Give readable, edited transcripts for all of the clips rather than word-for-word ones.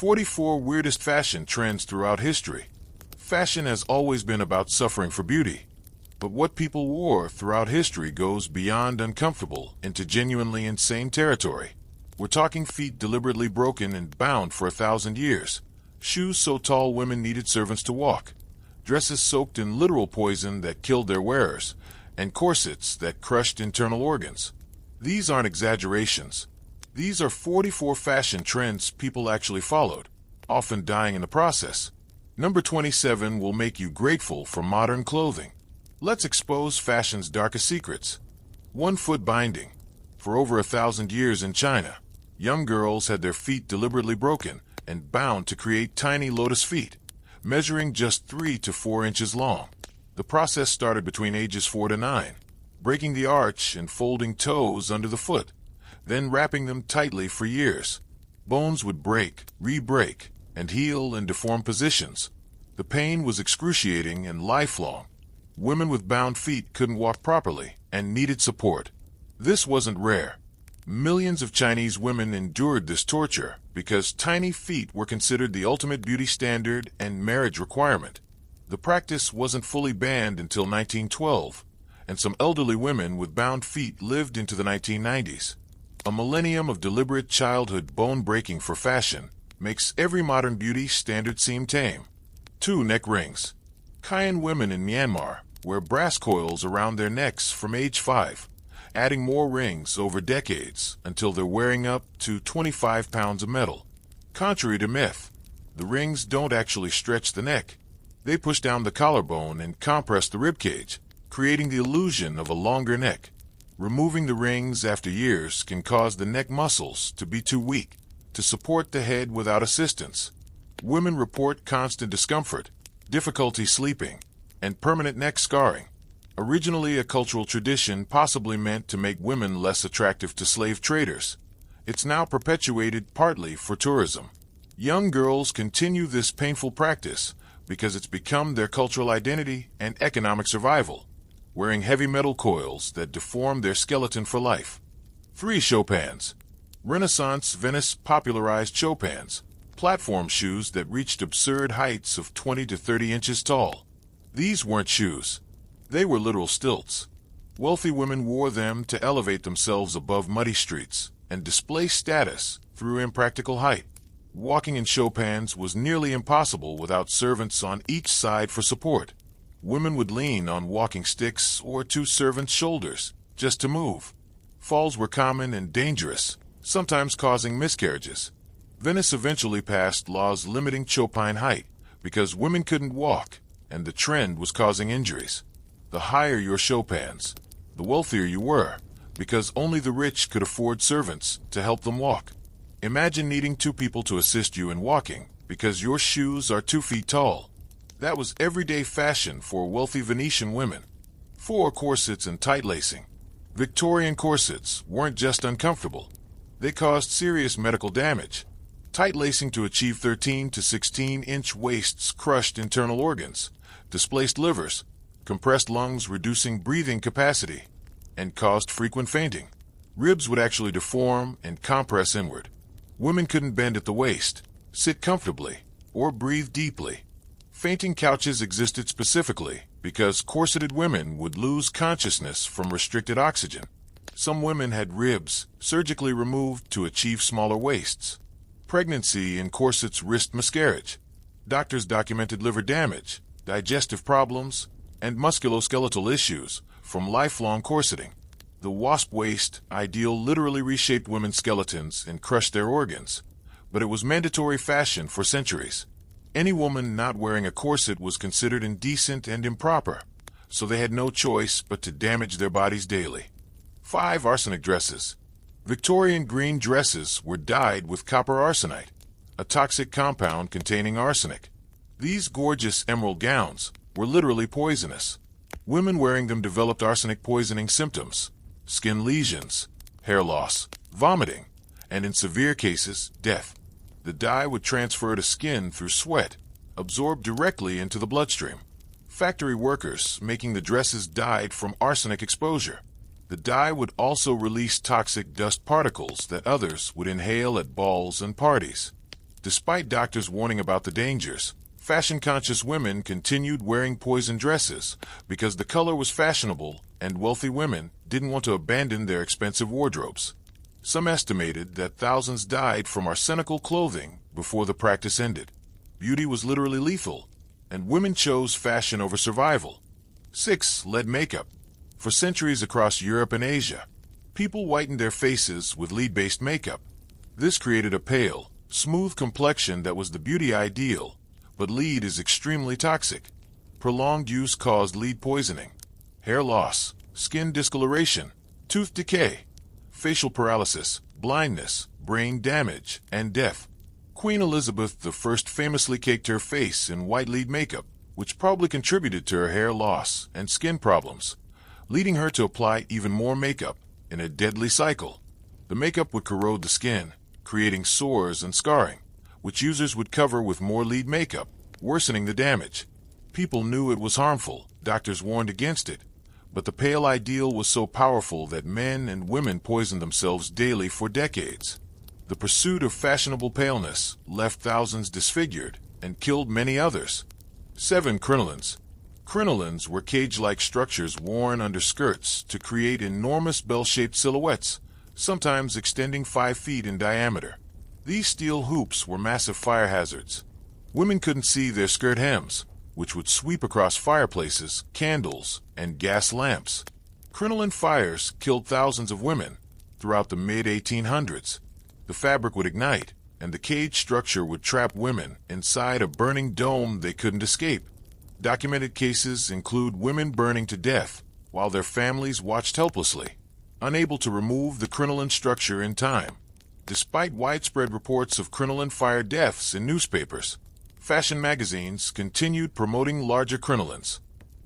44 Weirdest Fashion Trends Throughout History. Fashion has always been about suffering for beauty. But what people wore throughout history goes beyond uncomfortable into genuinely insane territory. We're talking feet deliberately broken and bound for 1,000 years, shoes so tall women needed servants to walk, dresses soaked in literal poison that killed their wearers, and corsets that crushed internal organs. These aren't exaggerations. These are 44 fashion trends people actually followed, often dying in the process. Number 27 will make you grateful for modern clothing. Let's expose fashion's darkest secrets. 1-foot binding. For over 1,000 years in China, young girls had their feet deliberately broken and bound to create tiny lotus feet, measuring just 3 to 4 inches long. The process started between ages 4 to 9, breaking the arch and folding toes under the foot, then wrapping them tightly for years. Bones would break, re-break, and heal in deformed positions. The pain was excruciating and lifelong. Women with bound feet couldn't walk properly and needed support. This wasn't rare. Millions of Chinese women endured this torture because tiny feet were considered the ultimate beauty standard and marriage requirement. The practice wasn't fully banned until 1912, and some elderly women with bound feet lived into the 1990s. A millennium of deliberate childhood bone-breaking for fashion makes every modern beauty standard seem tame. 2 neck rings. Karen women in Myanmar wear brass coils around their necks from age 5, adding more rings over decades until they're wearing up to 25 pounds of metal. Contrary to myth, the rings don't actually stretch the neck. They push down the collarbone and compress the ribcage, creating the illusion of a longer neck. Removing the rings after years can cause the neck muscles to be too weak to support the head without assistance. Women report constant discomfort, difficulty sleeping, and permanent neck scarring. Originally a cultural tradition possibly meant to make women less attractive to slave traders, it's now perpetuated partly for tourism. Young girls continue this painful practice because it's become their cultural identity and economic survival, wearing heavy metal coils that deform their skeleton for life. 3 Chopins. Renaissance Venice popularized Chopins, platform shoes that reached absurd heights of 20 to 30 inches tall. These weren't shoes. They were literal stilts. Wealthy women wore them to elevate themselves above muddy streets and display status through impractical height. Walking in Chopins was nearly impossible without servants on each side for support. Women would lean on walking sticks or 2 servants' shoulders just to move. Falls were common and dangerous, sometimes causing miscarriages. Venice eventually passed laws limiting Chopin height because women couldn't walk, and the trend was causing injuries. The higher your Chopins, the wealthier you were, because only the rich could afford servants to help them walk. Imagine needing 2 people to assist you in walking because your shoes are 2 feet tall. That was everyday fashion for wealthy Venetian women. 4 Corsets and tight lacing. Victorian corsets weren't just uncomfortable. They caused serious medical damage. Tight lacing to achieve 13 to 16-inch waists crushed internal organs, displaced livers, compressed lungs reducing breathing capacity, and caused frequent fainting. Ribs would actually deform and compress inward. Women couldn't bend at the waist, sit comfortably, or breathe deeply. Fainting couches existed specifically because corseted women would lose consciousness from restricted oxygen. Some women had ribs surgically removed to achieve smaller waists. Pregnancy in corsets risked miscarriage. Doctors documented liver damage, digestive problems, and musculoskeletal issues from lifelong corseting. The wasp waist ideal literally reshaped women's skeletons and crushed their organs, but it was mandatory fashion for centuries. Any woman not wearing a corset was considered indecent and improper, so they had no choice but to damage their bodies daily. 5 Arsenic dresses. Victorian green dresses were dyed with copper arsenite, a toxic compound containing arsenic. These gorgeous emerald gowns were literally poisonous. Women wearing them developed arsenic poisoning symptoms, skin lesions, hair loss, vomiting, and in severe cases, death. The dye would transfer to skin through sweat, absorbed directly into the bloodstream. Factory workers making the dresses died from arsenic exposure. The dye would also release toxic dust particles that others would inhale at balls and parties. Despite doctors warning about the dangers, fashion-conscious women continued wearing poison dresses because the color was fashionable and wealthy women didn't want to abandon their expensive wardrobes. Some estimated that thousands died from arsenical clothing before the practice ended. Beauty was literally lethal, and women chose fashion over survival. 6. Lead makeup. For centuries across Europe and Asia, people whitened their faces with lead-based makeup. This created a pale, smooth complexion that was the beauty ideal, but lead is extremely toxic. Prolonged use caused lead poisoning, hair loss, skin discoloration, tooth decay, facial paralysis, blindness, brain damage, and death. Queen Elizabeth I famously caked her face in white lead makeup, which probably contributed to her hair loss and skin problems, leading her to apply even more makeup in a deadly cycle. The makeup would corrode the skin, creating sores and scarring, which users would cover with more lead makeup, worsening the damage. People knew it was harmful, doctors warned against it, but the pale ideal was so powerful that men and women poisoned themselves daily for decades. The pursuit of fashionable paleness left thousands disfigured and killed many others. 7. Crinolines. Crinolines were cage-like structures worn under skirts to create enormous bell-shaped silhouettes, sometimes extending 5 feet in diameter. These steel hoops were massive fire hazards. Women couldn't see their skirt hems, which would sweep across fireplaces, candles, and gas lamps. Crinoline fires killed thousands of women throughout the mid-1800s. The fabric would ignite, and the cage structure would trap women inside a burning dome they couldn't escape. Documented cases include women burning to death while their families watched helplessly, unable to remove the crinoline structure in time. Despite widespread reports of crinoline fire deaths in newspapers, fashion magazines continued promoting larger crinolines.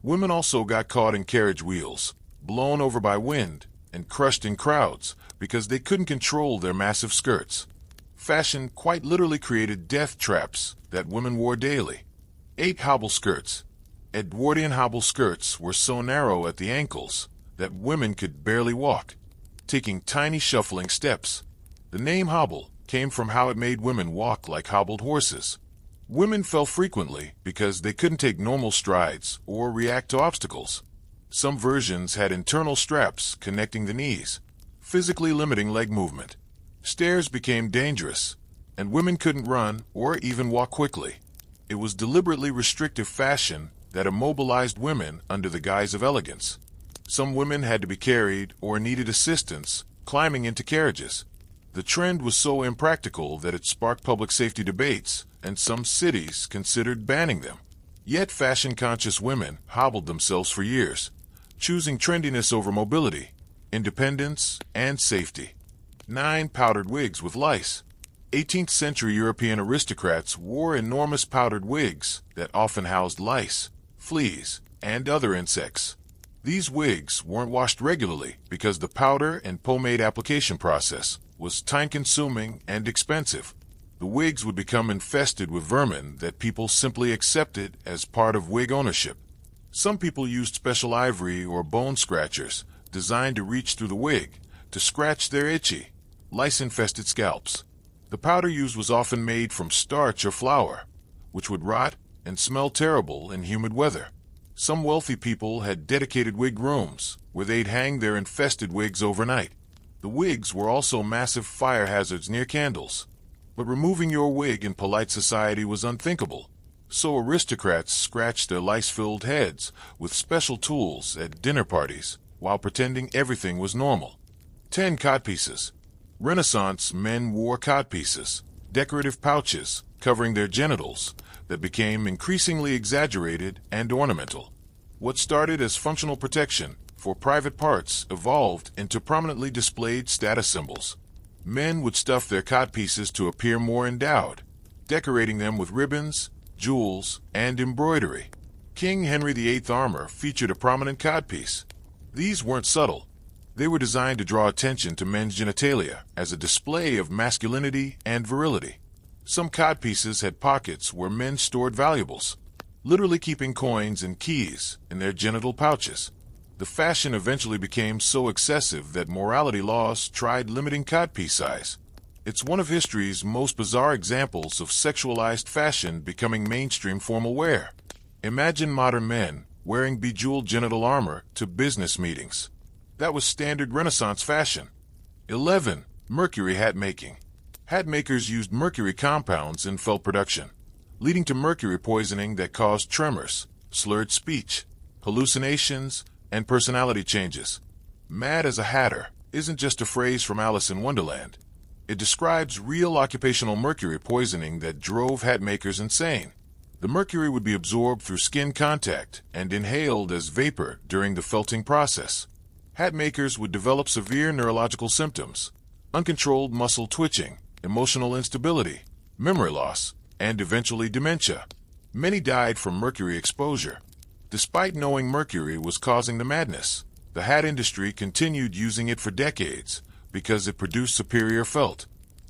Women also got caught in carriage wheels, blown over by wind, and crushed in crowds because they couldn't control their massive skirts. Fashion quite literally created death traps that women wore daily. 8. Hobble skirts. Edwardian hobble skirts were so narrow at the ankles that women could barely walk, taking tiny shuffling steps. The name hobble came from how it made women walk like hobbled horses. Women fell frequently because they couldn't take normal strides or react to obstacles. Some versions had internal straps connecting the knees, physically limiting leg movement. Stairs became dangerous, and women couldn't run or even walk quickly. It was deliberately restrictive fashion that immobilized women under the guise of elegance. Some women had to be carried or needed assistance climbing into carriages. The trend was so impractical that it sparked public safety debates, and some cities considered banning them. Yet fashion-conscious women hobbled themselves for years, choosing trendiness over mobility, independence, and safety. 9. Powdered wigs with lice. 18th century European aristocrats wore enormous powdered wigs that often housed lice, fleas, and other insects. These wigs weren't washed regularly because the powder and pomade application process was time-consuming and expensive. The wigs would become infested with vermin that people simply accepted as part of wig ownership. Some people used special ivory or bone scratchers designed to reach through the wig to scratch their itchy, lice-infested scalps. The powder used was often made from starch or flour, which would rot and smell terrible in humid weather. Some wealthy people had dedicated wig rooms where they'd hang their infested wigs overnight. The wigs were also massive fire hazards near candles. But removing your wig in polite society was unthinkable, so aristocrats scratched their lice-filled heads with special tools at dinner parties while pretending everything was normal. 10. Codpieces. Renaissance men wore codpieces, decorative pouches covering their genitals that became increasingly exaggerated and ornamental. What started as functional protection for private parts evolved into prominently displayed status symbols. Men would stuff their codpieces to appear more endowed, decorating them with ribbons, jewels, and embroidery. King Henry VIII armor featured a prominent codpiece. These weren't subtle. They were designed to draw attention to men's genitalia as a display of masculinity and virility. Some codpieces had pockets where men stored valuables, literally keeping coins and keys in their genital pouches. The fashion eventually became so excessive that morality laws tried limiting codpiece size. It's one of history's most bizarre examples of sexualized fashion becoming mainstream formal wear. Imagine modern men wearing bejeweled genital armor to business meetings. That was standard Renaissance fashion. 11. Mercury hat making. Hat makers used mercury compounds in felt production, leading to mercury poisoning that caused tremors, slurred speech, hallucinations, and personality changes. Mad as a hatter isn't just a phrase from Alice in Wonderland. It describes real occupational mercury poisoning that drove hat makers insane. The mercury would be absorbed through skin contact and inhaled as vapor during the felting process. Hat makers would develop severe neurological symptoms, uncontrolled muscle twitching, emotional instability, memory loss, and eventually dementia. Many died from mercury exposure. Despite knowing mercury was causing the madness, the hat industry continued using it for decades because it produced superior felt.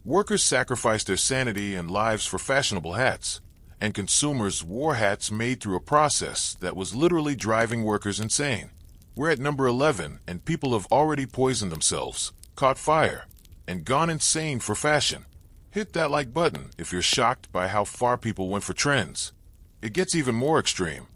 Workers sacrificed their sanity and lives for fashionable hats, and consumers wore hats made through a process that was literally driving workers insane. We're at number 11, and people have already poisoned themselves, caught fire, and gone insane for fashion. Hit that like button if you're shocked by how far people went for trends. It gets even more extreme.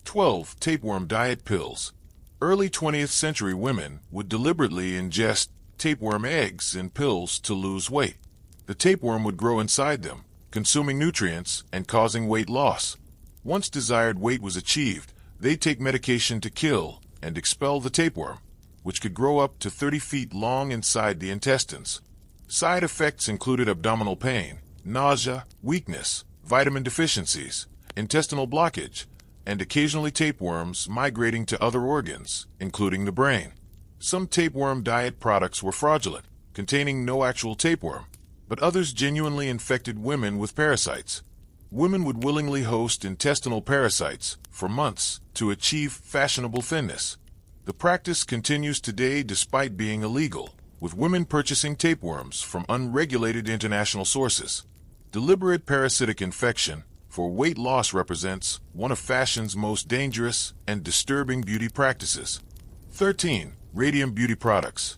12. Tapeworm diet pills. Early 20th century women would deliberately ingest tapeworm eggs in pills to lose weight. The tapeworm would grow inside them, consuming nutrients and causing weight loss. Once desired weight was achieved, they'd take medication to kill and expel the tapeworm, which could grow up to 30 feet long inside the intestines. Side effects included abdominal pain, nausea, weakness, vitamin deficiencies, intestinal blockage, and occasionally tapeworms migrating to other organs, including the brain. Some tapeworm diet products were fraudulent, containing no actual tapeworm, but others genuinely infected women with parasites. Women would willingly host intestinal parasites for months to achieve fashionable thinness. The practice continues today despite being illegal, with women purchasing tapeworms from unregulated international sources. Deliberate parasitic infection for weight loss represents one of fashion's most dangerous and disturbing beauty practices. 13. Radium beauty products.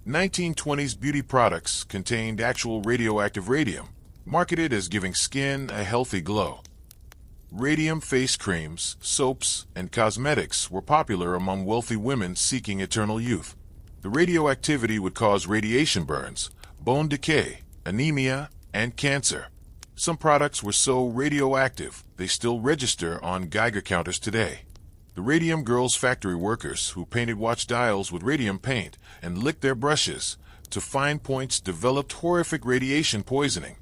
1920s beauty products contained actual radioactive radium, marketed as giving skin a healthy glow. Radium face creams, soaps, and cosmetics were popular among wealthy women seeking eternal youth. The radioactivity would cause radiation burns, bone decay, anemia, and cancer. Some products were so radioactive they still register on Geiger counters today. The Radium Girls factory workers who painted watch dials with radium paint and licked their brushes to fine points developed horrific radiation poisoning.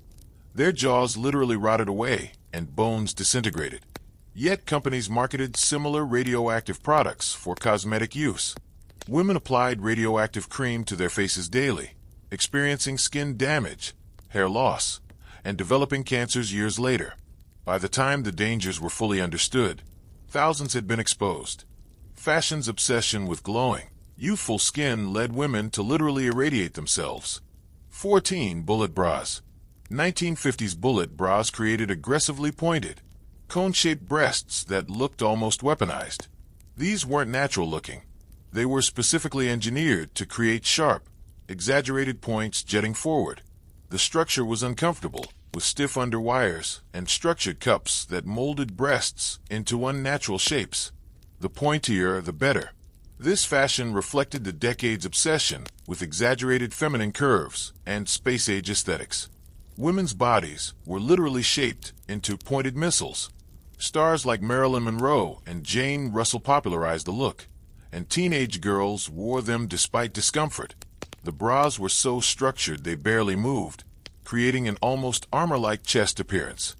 Their jaws literally rotted away and bones disintegrated. Yet companies marketed similar radioactive products for cosmetic use. Women applied radioactive cream to their faces daily, experiencing skin damage, hair loss, and developing cancers years later. By the time the dangers were fully understood, thousands had been exposed. Fashion's obsession with glowing, youthful skin led women to literally irradiate themselves. 14. Bullet bras. 1950s bullet bras created aggressively pointed, cone-shaped breasts that looked almost weaponized. These weren't natural looking. They were specifically engineered to create sharp, exaggerated points jetting forward. The structure was uncomfortable, with stiff underwires and structured cups that molded breasts into unnatural shapes. The pointier, the better. This fashion reflected the decade's obsession with exaggerated feminine curves and space-age aesthetics. Women's bodies were literally shaped into pointed missiles. Stars like Marilyn Monroe and Jane Russell popularized the look, and teenage girls wore them despite discomfort. The bras were so structured they barely moved, creating an almost armor-like chest appearance.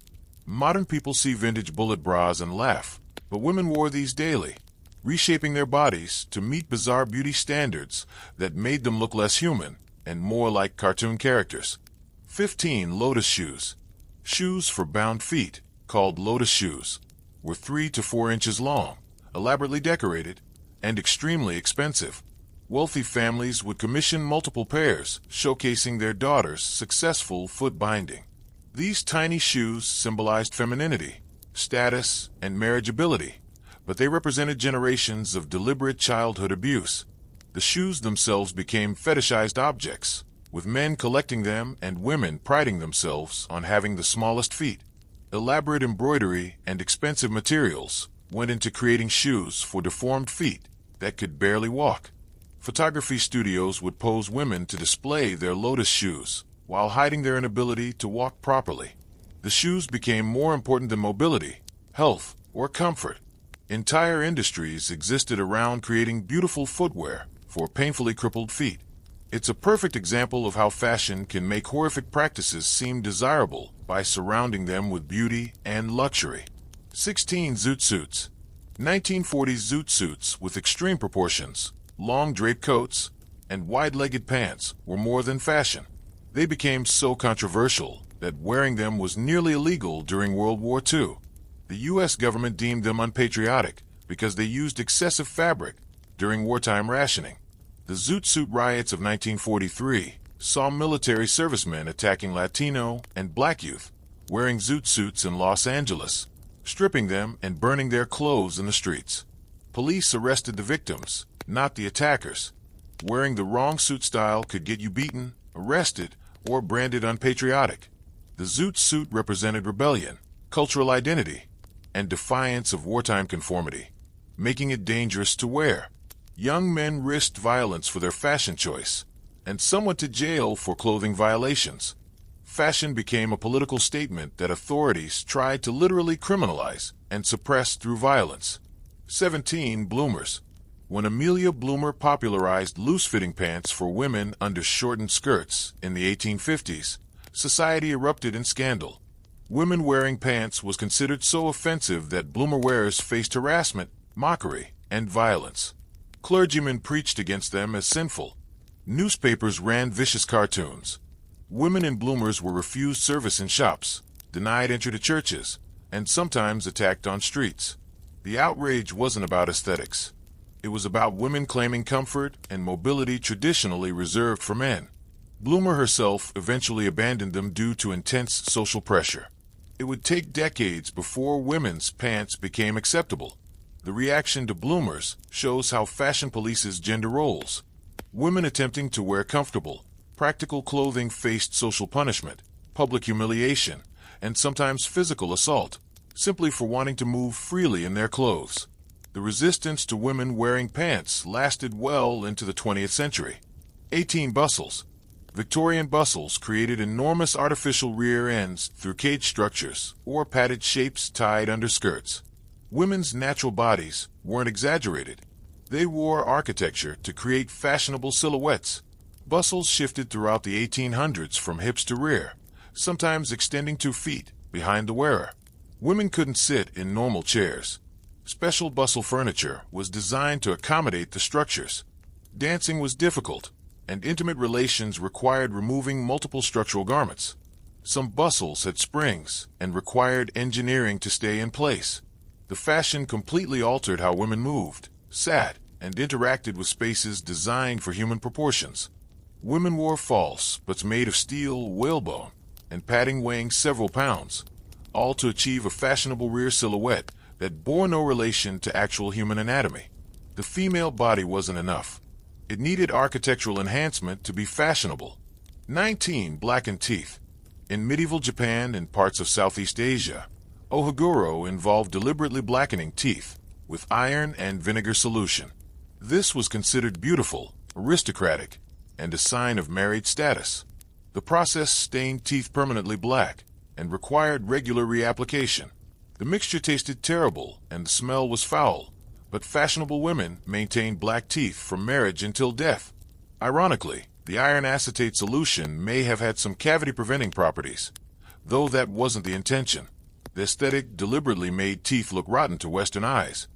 Modern people see vintage bullet bras and laugh, but women wore these daily, reshaping their bodies to meet bizarre beauty standards that made them look less human and more like cartoon characters. 15. Lotus shoes. Shoes for bound feet, called lotus shoes, were 3 to 4 inches long, elaborately decorated, and extremely expensive. Wealthy families would commission multiple pairs, showcasing their daughters' successful foot binding. These tiny shoes symbolized femininity, status, and marriageability, but they represented generations of deliberate childhood abuse. The shoes themselves became fetishized objects, with men collecting them and women priding themselves on having the smallest feet. Elaborate embroidery and expensive materials went into creating shoes for deformed feet that could barely walk. Photography studios would pose women to display their lotus shoes while hiding their inability to walk properly. The shoes became more important than mobility, health, or comfort. Entire industries existed around creating beautiful footwear for painfully crippled feet. It's a perfect example of how fashion can make horrific practices seem desirable by surrounding them with beauty and luxury. 16. Zoot suits. 1940s zoot suits with extreme proportions, long draped coats, and wide-legged pants were more than fashion. They became so controversial that wearing them was nearly illegal during World War II. The U.S. government deemed them unpatriotic because they used excessive fabric during wartime rationing. The Zoot Suit riots of 1943 saw military servicemen attacking Latino and black youth wearing zoot suits in Los Angeles, stripping them and burning their clothes in the streets. Police arrested the victims, not the attackers. Wearing the wrong suit style could get you beaten, arrested, or branded unpatriotic. The zoot suit represented rebellion, cultural identity, and defiance of wartime conformity, making it dangerous to wear. Young men risked violence for their fashion choice, and some went to jail for clothing violations. Fashion became a political statement that authorities tried to literally criminalize and suppress through violence. 17. Bloomers. When Amelia Bloomer popularized loose-fitting pants for women under shortened skirts in the 1850s, society erupted in scandal. Women wearing pants was considered so offensive that Bloomer wearers faced harassment, mockery, and violence. Clergymen preached against them as sinful. Newspapers ran vicious cartoons. Women in bloomers were refused service in shops, denied entry to churches, and sometimes attacked on streets. The outrage wasn't about aesthetics. It was about women claiming comfort and mobility traditionally reserved for men. Bloomer herself eventually abandoned them due to intense social pressure. It would take decades before women's pants became acceptable. The reaction to bloomers shows how fashion polices gender roles. Women attempting to wear comfortable, practical clothing faced social punishment, public humiliation, and sometimes physical assault, simply for wanting to move freely in their clothes. The resistance to women wearing pants lasted well into the 20th century. 18. Bustles. Victorian bustles created enormous artificial rear ends through cage structures or padded shapes tied under skirts. Women's natural bodies weren't exaggerated. They wore architecture to create fashionable silhouettes. Bustles shifted throughout the 1800s from hips to rear, sometimes extending 2 feet behind the wearer. Women couldn't sit in normal chairs. Special bustle furniture was designed to accommodate the structures. Dancing was difficult, and intimate relations required removing multiple structural garments. Some bustles had springs and required engineering to stay in place. The fashion completely altered how women moved, sat, and interacted with spaces designed for human proportions. Women wore false, but made of steel whalebone, and padding weighing several pounds, all to achieve a fashionable rear silhouette that bore no relation to actual human anatomy. The female body wasn't enough. It needed architectural enhancement to be fashionable. 19. Blackened teeth. In medieval Japan and parts of Southeast Asia, ohaguro involved deliberately blackening teeth with iron and vinegar solution. This was considered beautiful, aristocratic, and a sign of married status. The process stained teeth permanently black and required regular reapplication. The mixture tasted terrible and the smell was foul, but fashionable women maintained black teeth from marriage until death. Ironically, the iron acetate solution may have had some cavity-preventing properties, though that wasn't the intention. The aesthetic deliberately made teeth look rotten to Western eyes,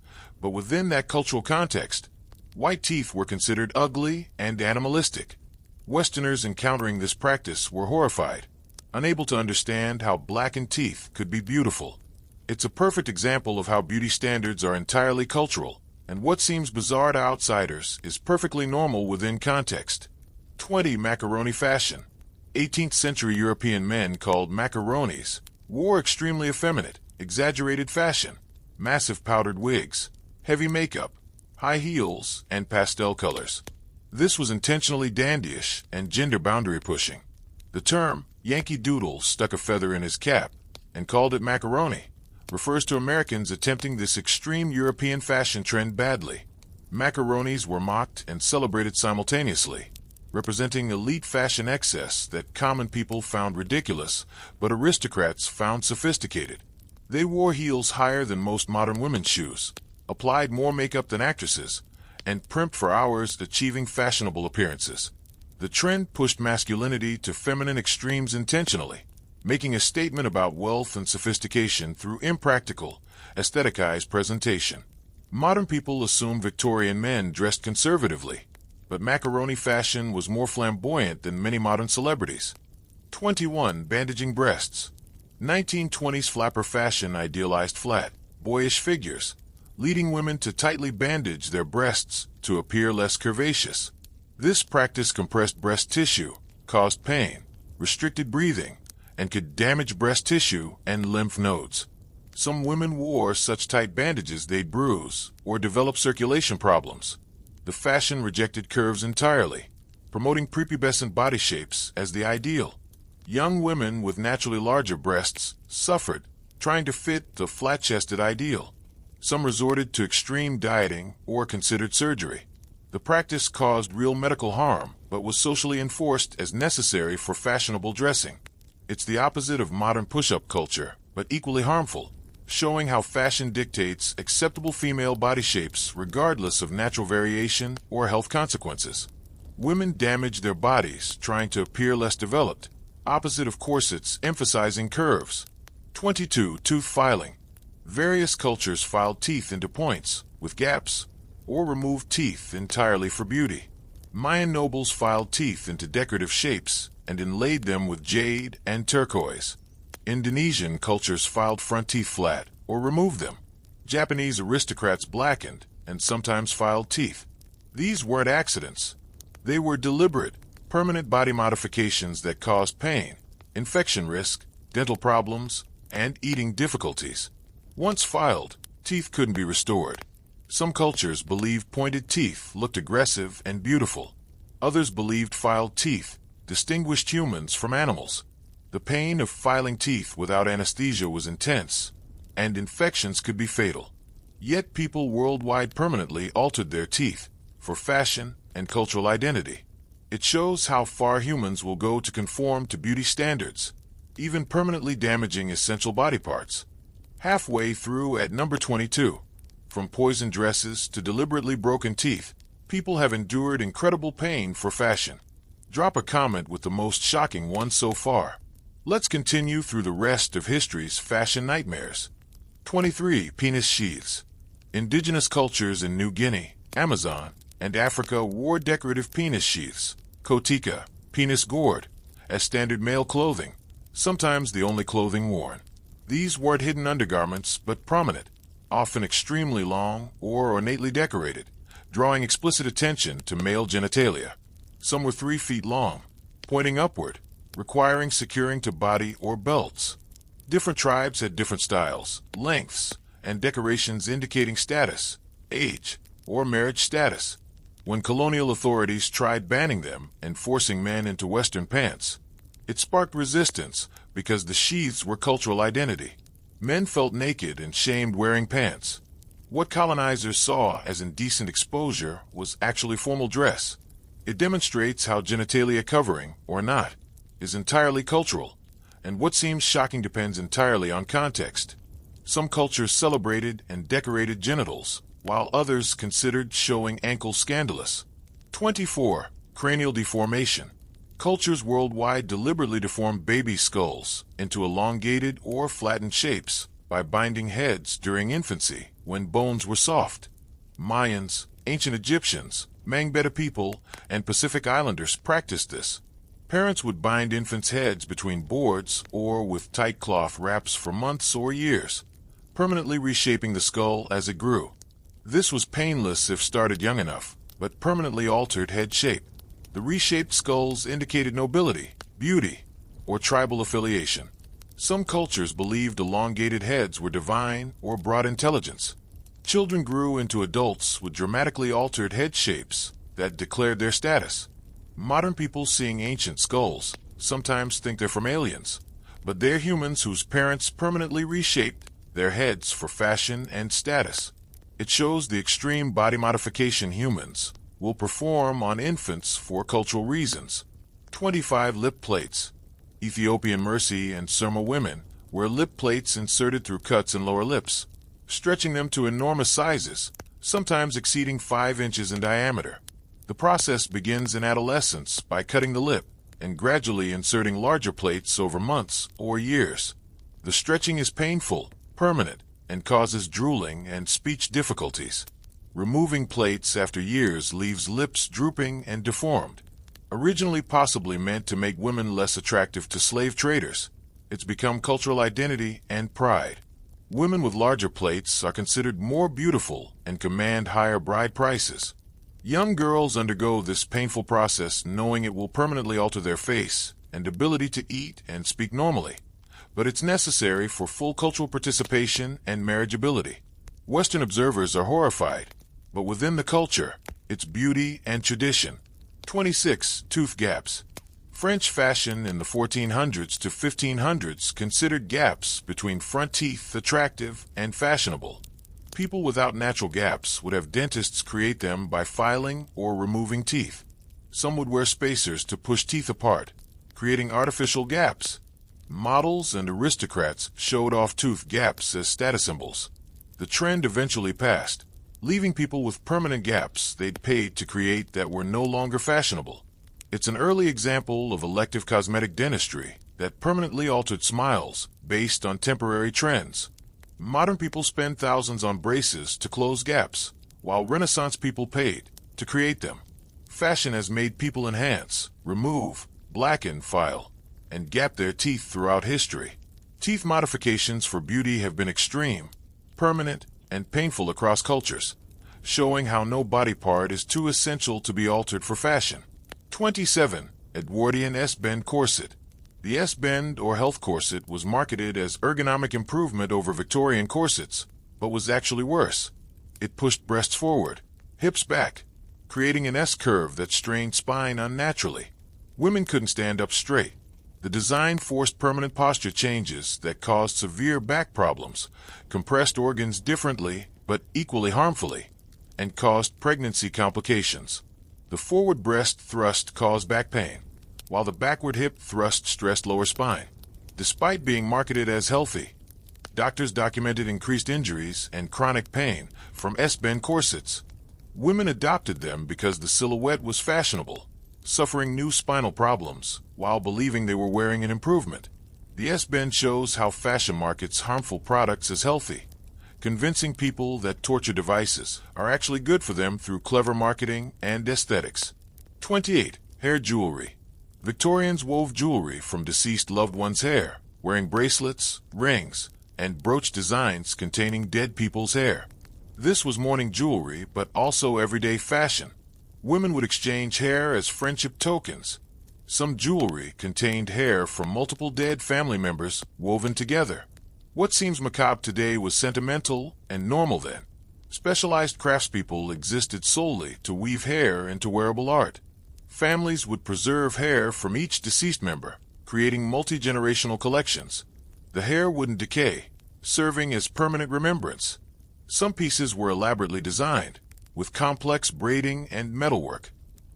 but within that cultural context, white teeth were considered ugly and animalistic. Westerners encountering this practice were horrified, unable to understand how blackened teeth could be beautiful. It's a perfect example of how beauty standards are entirely cultural, and what seems bizarre to outsiders is perfectly normal within context. 20. Macaroni fashion. 18th century European men called macaronis wore extremely effeminate, exaggerated fashion, massive powdered wigs, heavy makeup, high heels, and pastel colors. This was intentionally dandyish and gender boundary pushing. The term Yankee Doodle stuck a feather in his cap and called it macaroni refers to Americans attempting this extreme European fashion trend badly. Macaronis were mocked and celebrated simultaneously, representing elite fashion excess that common people found ridiculous, but aristocrats found sophisticated. They wore heels higher than most modern women's shoes, applied more makeup than actresses, and primped for hours, achieving fashionable appearances. The trend pushed masculinity to feminine extremes intentionally, making a statement about wealth and sophistication through impractical, aestheticized presentation. Modern people assume Victorian men dressed conservatively, but macaroni fashion was more flamboyant than many modern celebrities. 21. Bandaging breasts. 1920s flapper fashion idealized flat, boyish figures, leading women to tightly bandage their breasts to appear less curvaceous. This practice compressed breast tissue, caused pain, restricted breathing, and could damage breast tissue and lymph nodes. Some women wore such tight bandages they'd bruise or develop circulation problems. The fashion rejected curves entirely, promoting prepubescent body shapes as the ideal. Young women with naturally larger breasts suffered, trying to fit the flat-chested ideal. Some resorted to extreme dieting or considered surgery. The practice caused real medical harm, but was socially enforced as necessary for fashionable dressing. It's the opposite of modern push-up culture, but equally harmful, showing how fashion dictates acceptable female body shapes regardless of natural variation or health consequences. Women damage their bodies trying to appear less developed, opposite of corsets emphasizing curves. 22. Tooth filing. Various cultures filed teeth into points, with gaps, or removed teeth entirely for beauty. Mayan nobles filed teeth into decorative shapes and inlaid them with jade and turquoise. Indonesian cultures filed front teeth flat or removed them. Japanese aristocrats blackened and sometimes filed teeth. These weren't accidents. They were deliberate, permanent body modifications that caused pain, infection risk, dental problems, and eating difficulties. Once filed, teeth couldn't be restored. Some cultures believed pointed teeth looked aggressive and beautiful. Others believed filed teeth distinguished humans from animals. The pain of filing teeth without anesthesia was intense, and infections could be fatal. Yet people worldwide permanently altered their teeth for fashion and cultural identity. It shows how far humans will go to conform to beauty standards, even permanently damaging essential body parts. Halfway through at number 22. From poisoned dresses to deliberately broken teeth, people have endured incredible pain for fashion. Drop a comment with the most shocking one so far. Let's continue through the rest of history's fashion nightmares. 23. Penis sheaths. Indigenous cultures in New Guinea, Amazon, and Africa wore decorative penis sheaths, kotika, penis gourd, as standard male clothing, sometimes the only clothing worn. These weren't hidden undergarments, but prominent, often extremely long or ornately decorated, drawing explicit attention to male genitalia. Some were 3 feet long, pointing upward, requiring securing to body or belts. Different tribes had different styles, lengths, and decorations indicating status, age, or marriage status. When colonial authorities tried banning them and forcing men into Western pants, it sparked resistance because the sheaths were cultural identity. Men felt naked and shamed wearing pants. What colonizers saw as indecent exposure was actually formal dress. It demonstrates how genitalia covering, or not, is entirely cultural, and what seems shocking depends entirely on context. Some cultures celebrated and decorated genitals, while others considered showing ankles scandalous. 24. Cranial deformation. Cultures worldwide deliberately deformed baby skulls into elongated or flattened shapes by binding heads during infancy when bones were soft. Mayans, ancient Egyptians, Mangbeta people, and Pacific Islanders practiced this. Parents would bind infants' heads between boards or with tight cloth wraps for months or years, permanently reshaping the skull as it grew. This was painless if started young enough, but permanently altered head shape. The reshaped skulls indicated nobility, beauty, or tribal affiliation. Some cultures believed elongated heads were divine or brought intelligence. Children grew into adults with dramatically altered head shapes, that declared their status. Modern people seeing ancient skulls sometimes think they're from aliens, but they're humans whose parents permanently reshaped their heads for fashion and status. It shows the extreme body modification humans will perform on infants for cultural reasons. 25 lip plates. Ethiopian Mercy and Surma women wear lip plates inserted through cuts in lower lips, stretching them to enormous sizes, sometimes exceeding 5 inches in diameter. The process begins in adolescence by cutting the lip and gradually inserting larger plates over months or years. The stretching is painful, permanent, and causes drooling and speech difficulties. Removing plates after years leaves lips drooping and deformed. Originally possibly meant to make women less attractive to slave traders, it's become cultural identity and pride. Women with larger plates are considered more beautiful and command higher bride prices. Young girls undergo this painful process knowing it will permanently alter their face and ability to eat and speak normally, but it's necessary for full cultural participation and marriageability. Western observers are horrified, but within the culture, it's beauty and tradition. 26 tooth gaps. French fashion in the 1400s to 1500s considered gaps between front teeth attractive and fashionable. People without natural gaps would have dentists create them by filing or removing teeth. Some would wear spacers to push teeth apart, creating artificial gaps. Models and aristocrats showed off tooth gaps as status symbols. The trend eventually passed, leaving people with permanent gaps they'd paid to create that were no longer fashionable. It's an early example of elective cosmetic dentistry that permanently altered smiles based on temporary trends. Modern people spend thousands on braces to close gaps, while Renaissance people paid to create them. Fashion has made people enhance, remove, blacken, file, and gap their teeth throughout history. Teeth modifications for beauty have been extreme, permanent, and painful across cultures, showing how no body part is too essential to be altered for fashion. 27. Edwardian S-bend corset. The S-bend or health corset was marketed as ergonomic improvement over Victorian corsets, but was actually worse. It pushed breasts forward, hips back, creating an S-curve that strained spine unnaturally. Women couldn't stand up straight. The design forced permanent posture changes that caused severe back problems, compressed organs differently but equally harmfully, and caused pregnancy complications. The forward breast thrust caused back pain, while the backward hip thrust stressed lower spine. Despite being marketed as healthy, doctors documented increased injuries and chronic pain from S-bend corsets. Women adopted them because the silhouette was fashionable, suffering new spinal problems while believing they were wearing an improvement. The S-bend shows how fashion markets harmful products as healthy, convincing people that torture devices are actually good for them through clever marketing and aesthetics. 28. Hair jewelry. Victorians wove jewelry from deceased loved ones' hair, wearing bracelets, rings, and brooch designs containing dead people's hair. This was mourning jewelry, but also everyday fashion. Women would exchange hair as friendship tokens. Some jewelry contained hair from multiple dead family members woven together. What seems macabre today was sentimental and normal then. Specialized craftspeople existed solely to weave hair into wearable art. Families would preserve hair from each deceased member, creating multi-generational collections. The hair wouldn't decay, serving as permanent remembrance. Some pieces were elaborately designed, with complex braiding and metalwork.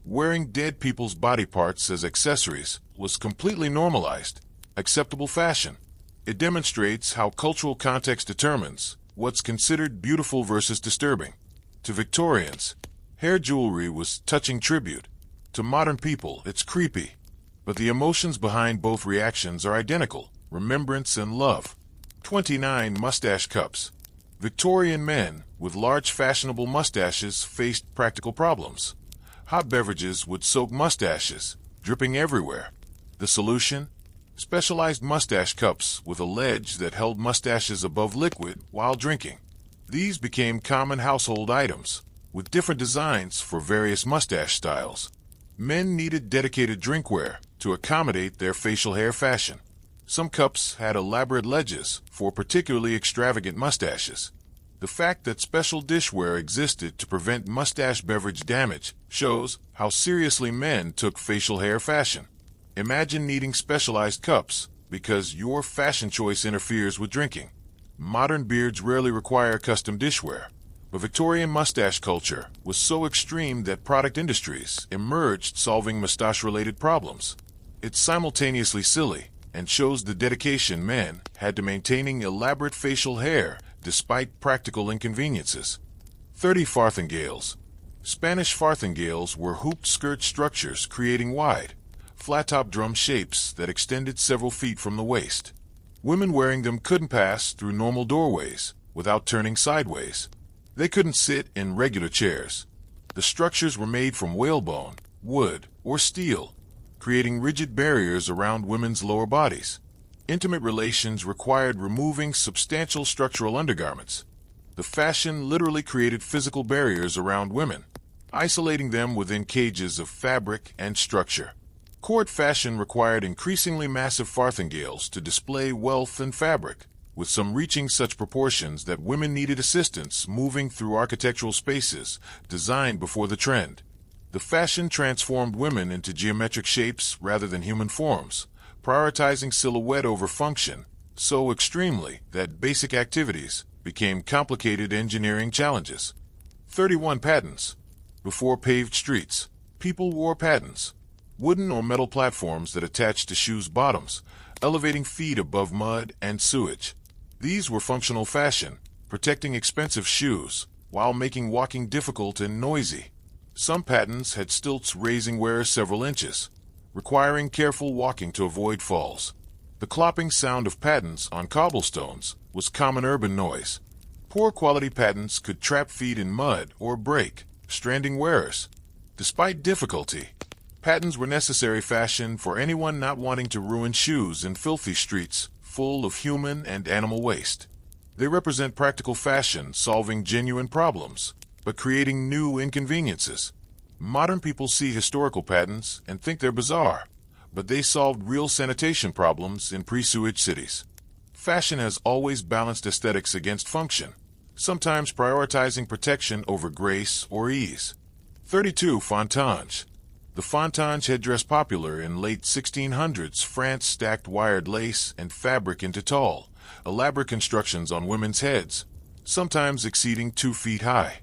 Wearing dead people's body parts as accessories was completely normalized, acceptable fashion. It demonstrates how cultural context determines what's considered beautiful versus disturbing. To Victorians, hair jewelry was touching tribute. To modern people, it's creepy. But the emotions behind both reactions are identical: remembrance and love. 29 mustache cups. Victorian men with large fashionable mustaches faced practical problems. Hot beverages would soak mustaches, dripping everywhere. The solution? Specialized mustache cups with a ledge that held mustaches above liquid while drinking. These became common household items, with different designs for various mustache styles. Men needed dedicated drinkware to accommodate their facial hair fashion. Some cups had elaborate ledges for particularly extravagant mustaches. The fact that special dishware existed to prevent mustache beverage damage shows how seriously men took facial hair fashion. Imagine needing specialized cups because your fashion choice interferes with drinking. Modern beards rarely require custom dishware, but Victorian mustache culture was so extreme that product industries emerged solving mustache-related problems. It's simultaneously silly and shows the dedication men had to maintaining elaborate facial hair despite practical inconveniences. 30 farthingales. Spanish farthingales were hooped skirt structures creating wide, flat-top drum shapes that extended several feet from the waist. Women wearing them couldn't pass through normal doorways without turning sideways. They couldn't sit in regular chairs. The structures were made from whalebone, wood, or steel, creating rigid barriers around women's lower bodies. Intimate relations required removing substantial structural undergarments. The fashion literally created physical barriers around women, isolating them within cages of fabric and structure. Court fashion required increasingly massive farthingales to display wealth and fabric, with some reaching such proportions that women needed assistance moving through architectural spaces designed before the trend. The fashion transformed women into geometric shapes rather than human forms, prioritizing silhouette over function so extremely that basic activities became complicated engineering challenges. 31 pattens. Before paved streets, people wore pattens, wooden or metal platforms that attached to shoes' bottoms, elevating feet above mud and sewage. These were functional fashion, protecting expensive shoes while making walking difficult and noisy. Some pattens had stilts raising wearers several inches, requiring careful walking to avoid falls. The clopping sound of pattens on cobblestones was common urban noise. Poor quality pattens could trap feet in mud or break, stranding wearers. Despite difficulty, pattens were necessary fashion for anyone not wanting to ruin shoes in filthy streets full of human and animal waste. They represent practical fashion solving genuine problems, but creating new inconveniences. Modern people see historical patterns and think they're bizarre, but they solved real sanitation problems in pre-sewage cities. Fashion has always balanced aesthetics against function, sometimes prioritizing protection over grace or ease. 32 fontange. The fontange headdress popular in late 1600s France stacked wired lace and fabric into tall, elaborate constructions on women's heads, sometimes exceeding 2 feet high.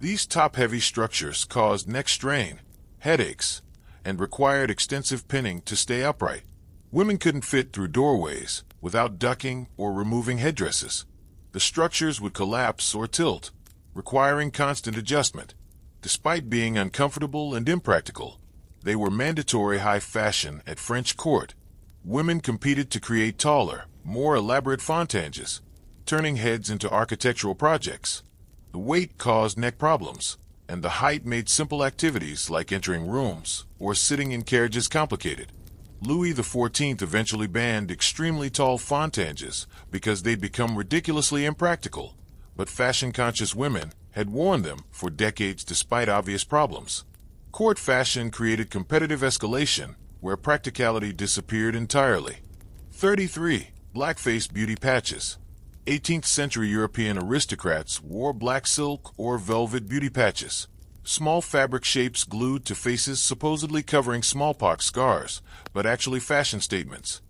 These top-heavy structures caused neck strain, headaches, and required extensive pinning to stay upright. Women couldn't fit through doorways without ducking or removing headdresses. The structures would collapse or tilt, requiring constant adjustment. Despite being uncomfortable and impractical, they were mandatory high fashion at French court. Women competed to create taller, more elaborate fontanges, turning heads into architectural projects. The weight caused neck problems, and the height made simple activities like entering rooms or sitting in carriages complicated. Louis XIV eventually banned extremely tall fontanges because they'd become ridiculously impractical, but fashion-conscious women had worn them for decades despite obvious problems. Court fashion created competitive escalation where practicality disappeared entirely. 33. Blackface beauty patches. 18th century European aristocrats wore black silk or velvet beauty patches, small fabric shapes glued to faces supposedly covering smallpox scars, but actually fashion statements.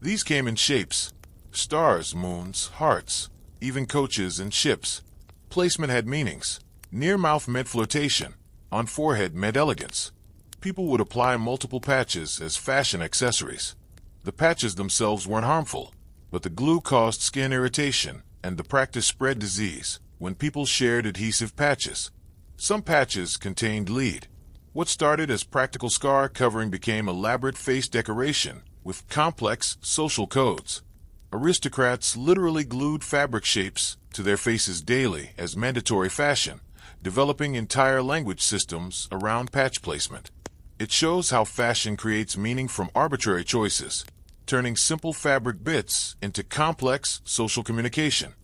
These came in shapes: stars, moons, hearts, even coaches and ships. Placement had meanings. Near mouth meant flirtation, on forehead meant elegance. People would apply multiple patches as fashion accessories. The patches themselves weren't harmful, but the glue caused skin irritation, and the practice spread disease when people shared adhesive patches. Some patches contained lead. What started as practical scar covering became elaborate face decoration with complex social codes. Aristocrats literally glued fabric shapes to their faces daily as mandatory fashion, developing entire language systems around patch placement. It shows how fashion creates meaning from arbitrary choices, turning simple fabric bits into complex social communication.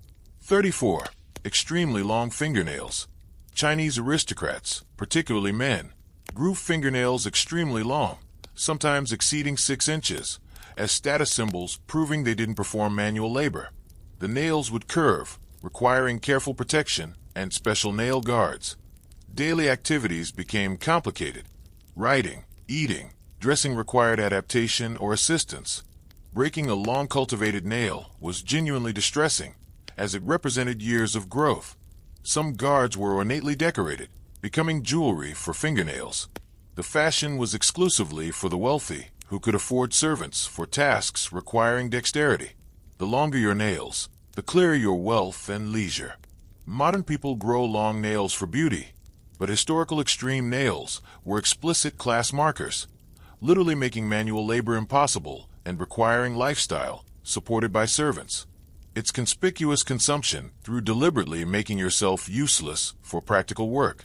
34. Extremely long fingernails. Chinese aristocrats, particularly men, grew fingernails extremely long, sometimes exceeding 6 inches, as status symbols proving they didn't perform manual labor. The nails would curve, requiring careful protection and special nail guards. Daily activities became complicated. Writing, eating, dressing required adaptation or assistance. Breaking a long-cultivated nail was genuinely distressing, as it represented years of growth. Some guards were ornately decorated, becoming jewelry for fingernails. The fashion was exclusively for the wealthy, who could afford servants for tasks requiring dexterity. The longer your nails, the clearer your wealth and leisure. Modern people grow long nails for beauty, but historical extreme nails were explicit class markers, literally making manual labor impossible and requiring lifestyle supported by servants. Its conspicuous consumption through deliberately making yourself useless for practical work.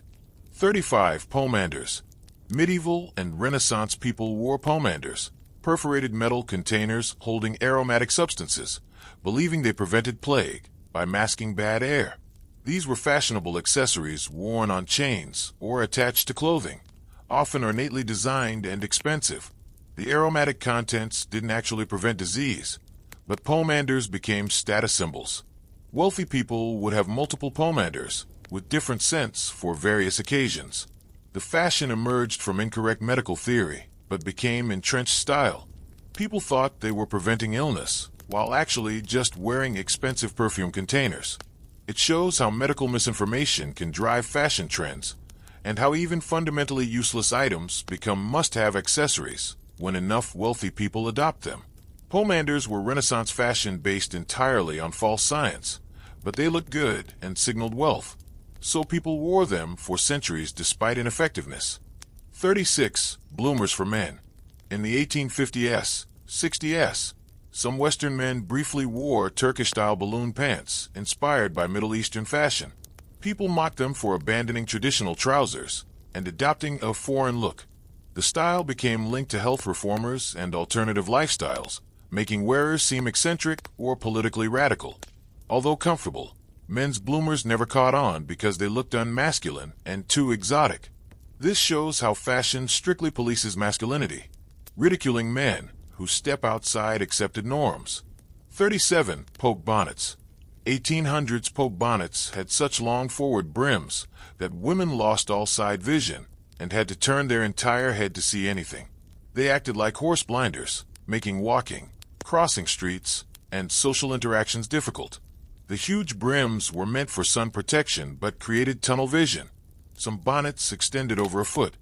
35. Pomanders. Medieval and Renaissance people wore pomanders, perforated metal containers holding aromatic substances, believing they prevented plague by masking bad air. These were fashionable accessories worn on chains or attached to clothing, often ornately designed and expensive. The aromatic contents didn't actually prevent disease, but pomanders became status symbols. Wealthy people would have multiple pomanders, with different scents for various occasions. The fashion emerged from incorrect medical theory, but became entrenched style. People thought they were preventing illness, while actually just wearing expensive perfume containers. It shows how medical misinformation can drive fashion trends, and how even fundamentally useless items become must-have accessories when enough wealthy people adopt them. Pomanders were Renaissance fashion based entirely on false science, but they looked good and signaled wealth, so people wore them for centuries despite ineffectiveness. 36. Bloomers for men. In the 1850s, 60s, some Western men briefly wore Turkish-style balloon pants inspired by Middle Eastern fashion. People mocked them for abandoning traditional trousers and adopting a foreign look. The style became linked to health reformers and alternative lifestyles, making wearers seem eccentric or politically radical. Although comfortable, men's bloomers never caught on because they looked unmasculine and too exotic. This shows how fashion strictly polices masculinity, ridiculing men who step outside accepted norms. 37. Poke bonnets. 1800s poke bonnets had such long forward brims that women lost all side vision and had to turn their entire head to see anything. They acted like horse blinders, making walking, crossing streets, and social interactions difficult. The huge brims were meant for sun protection but created tunnel vision. Some bonnets extended over a foot.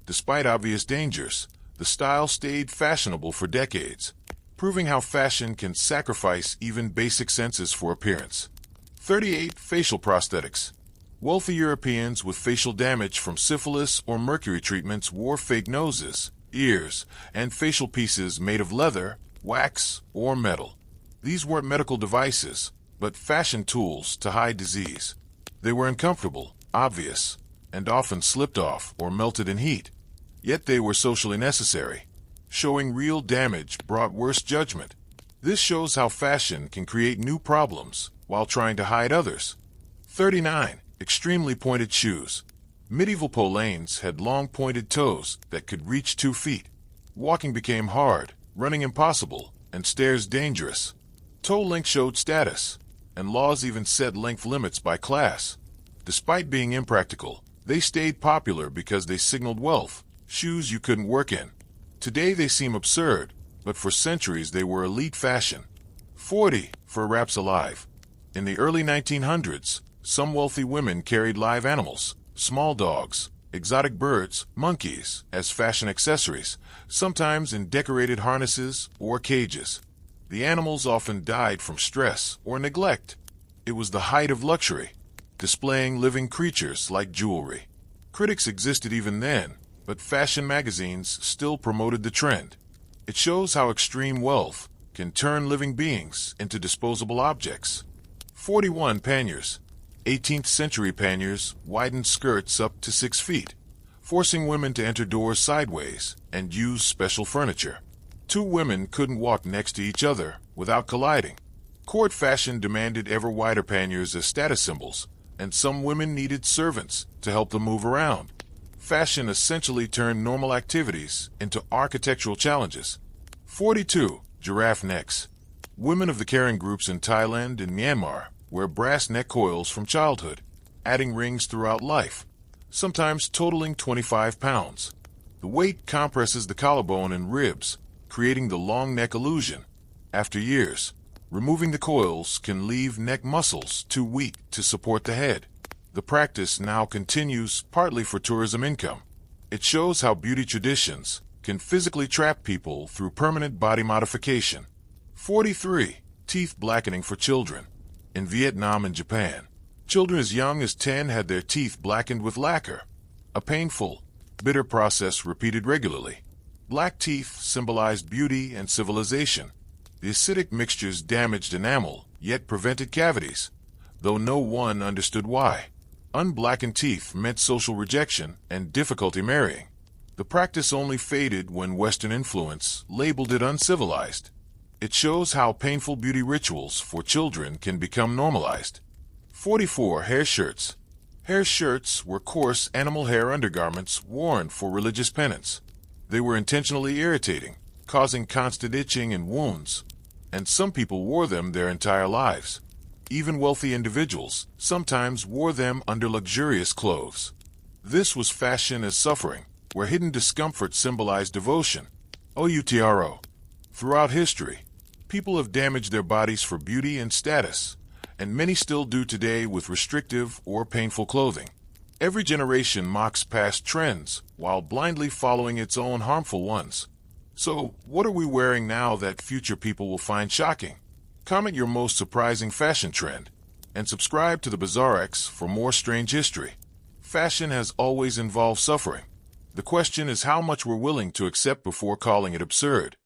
Despite obvious dangers, the style stayed fashionable for decades, proving how fashion can sacrifice even basic senses for appearance. 38. Facial prosthetics. Wealthy Europeans with facial damage from syphilis or mercury treatments wore fake noses, ears, and facial pieces made of leather, wax, or metal. These weren't medical devices, but fashion tools to hide disease. They were uncomfortable, obvious, and often slipped off or melted in heat. Yet they were socially necessary. Showing real damage brought worse judgment. This shows how fashion can create new problems while trying to hide others. 39. Extremely pointed shoes. Medieval polanes had long pointed toes that could reach 2 feet. Walking became hard, running impossible, and stairs dangerous. Toe length showed status, and laws even set length limits by class. Despite being impractical, they stayed popular because they signaled wealth, shoes you couldn't work in. Today they seem absurd, but for centuries they were elite fashion. 40. Fur wraps alive. In the early 1900s, some wealthy women carried live animals, small dogs, exotic birds, monkeys, as fashion accessories, sometimes in decorated harnesses or cages. The animals often died from stress or neglect. It was the height of luxury, displaying living creatures like jewelry. Critics existed even then, but fashion magazines still promoted the trend. It shows how extreme wealth can turn living beings into disposable objects. 41. Panniers. 18th century panniers widened skirts up to 6 feet, forcing women to enter doors sideways and use special furniture. 2 women couldn't walk next to each other without colliding. Court fashion demanded ever wider panniers as status symbols, and some women needed servants to help them move around. Fashion essentially turned normal activities into architectural challenges. 42. Giraffe necks. Women of the caring groups in Thailand and Myanmar wear brass neck coils from childhood, adding rings throughout life, sometimes totaling 25 pounds. The weight compresses the collarbone and ribs, creating the long neck illusion. After years, removing the coils can leave neck muscles too weak to support the head. The practice now continues partly for tourism income. It shows how beauty traditions can physically trap people through permanent body modification. 43. Teeth blackening for children. In Vietnam and Japan, children as young as 10 had their teeth blackened with lacquer, a painful, bitter process repeated regularly. Black teeth symbolized beauty and civilization. The acidic mixtures damaged enamel, yet prevented cavities, though no one understood why. Unblackened teeth meant social rejection and difficulty marrying. The practice only faded when Western influence labeled it uncivilized. It shows how painful beauty rituals for children can become normalized. 44. Hair shirts. Hair shirts were coarse animal hair undergarments worn for religious penance. They were intentionally irritating, causing constant itching and wounds, and some people wore them their entire lives. Even wealthy individuals sometimes wore them under luxurious clothes. This was fashion as suffering, where hidden discomfort symbolized devotion. Outro. Throughout history, people have damaged their bodies for beauty and status, and many still do today with restrictive or painful clothing. Every generation mocks past trends while blindly following its own harmful ones. So, what are we wearing now that future people will find shocking? Comment your most surprising fashion trend, and subscribe to the Bizarrex for more strange history. Fashion has always involved suffering. The question is how much we're willing to accept before calling it absurd.